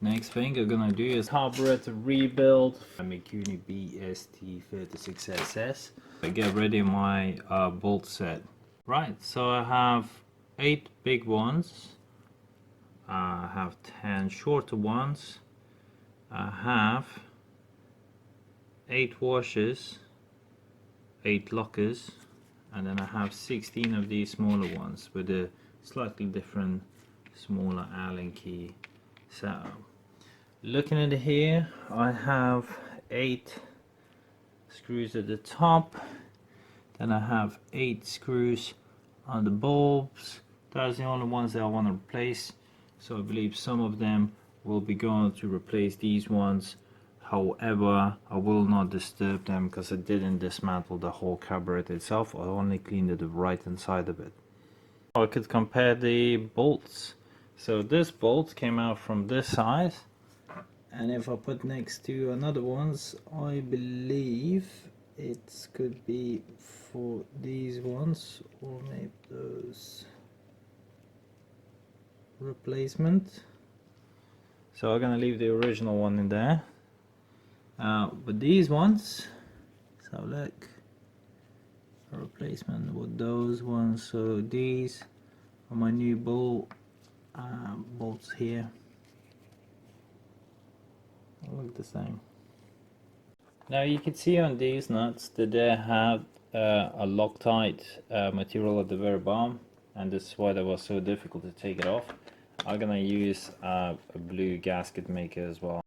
Next thing I'm gonna do is carburettor rebuild. MIKUNI BST36SS. I get ready my bolt set. Right, so I have 8 big ones. I have 10 shorter ones. I have 8 washers, 8 lockers, and then I have 16 of these smaller ones with a slightly different smaller Allen key setup. Looking at here, I have 8 screws at the top, then I have 8 screws on the bulbs. That's the only ones that I want to replace, so I believe some of them will be going to replace these ones. However, I will not disturb them because I didn't dismantle the whole carburetor itself. I only cleaned the right hand side of it. I could compare the bolts. So this bolt came out from this side, and if I put next to another ones, I believe it could be for these ones, or maybe those replacement. So I'm gonna leave the original one in there. But these ones, so look, a replacement with those ones. So these are my new bolts here. They look the same. Now you can see on these nuts that they have a Loctite material at the very bottom, and this is why that was so difficult to take it off. I'm gonna use a blue gasket maker as well.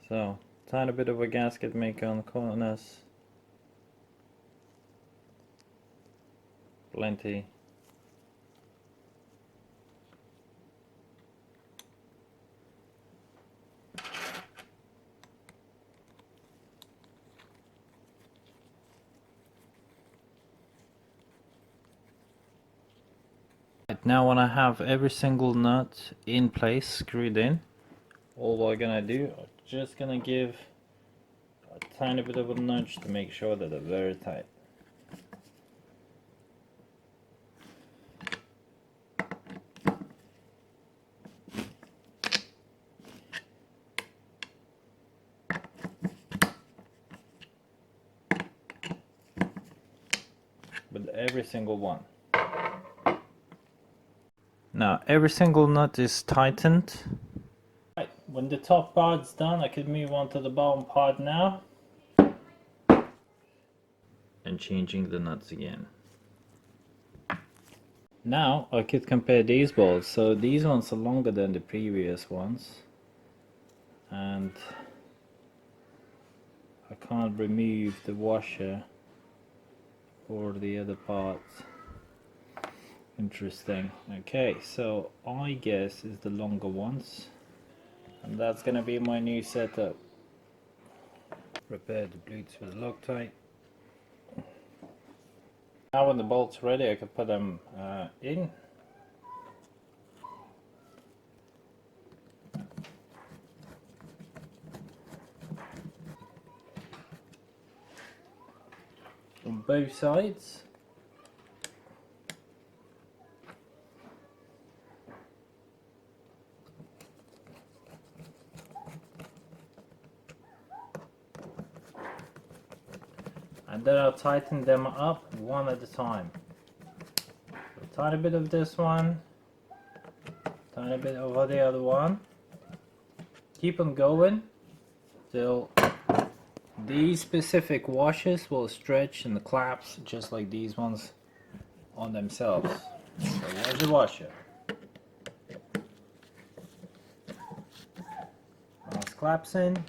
So, tiny bit of a gasket maker on the corners. Plenty. Now when I have every single nut in place, screwed in, all we're gonna do, I'm just gonna give a tiny bit of a nudge to make sure that they're very tight. With every single one. Now every single nut is tightened. Right, when the top part's done, I could move on to the bottom part now. And changing the nuts again. Now I could compare these bolts. So these ones are longer than the previous ones. And I can't remove the washer for the other parts. Interesting. Okay, so I guess is the longer ones, and that's gonna be my new setup. Prepare the bolts with Loctite. Now when the bolts are ready, I can put them in. On both sides. And then I'll tighten them up one at a time. A tiny bit of this one, tiny bit over the other one. Keep on going till these specific washers will stretch and collapse just like these ones on themselves. So there's the washer. Now it's collapsing.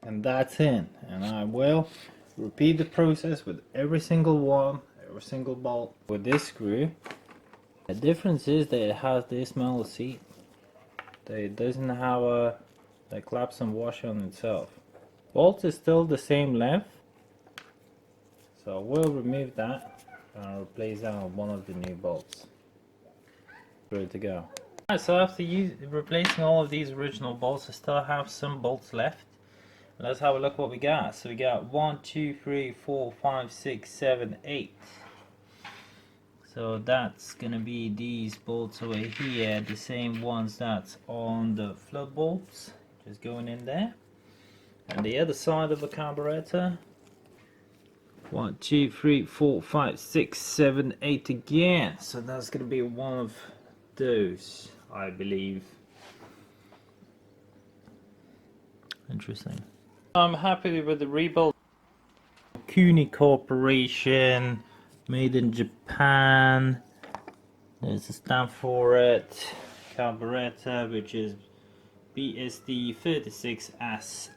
And that's in, and I will repeat the process with every single one, every single bolt with this screw. The difference is that it has this smaller seat, that it doesn't have a collapse and washer on itself. Bolt is still the same length, so I will remove that. and replace that with one of the new bolts. Ready to go. Alright, so after replacing all of these original bolts, I still have some bolts left. Let's have a look what we got. So we got 1, 2, 3, 4, 5, 6, 7, 8. So that's gonna be these bolts over here, the same ones that's on the flood bolts, just going in there. And the other side of the carburetor, 1, 2, 3, 4, 5, 6, 7, 8 again. So that's gonna be one of those, I believe. Interesting. I'm happy with the rebuild. MIKUNI Corporation, made in Japan. There's a stamp for it. Carburettor, which is BST36SS.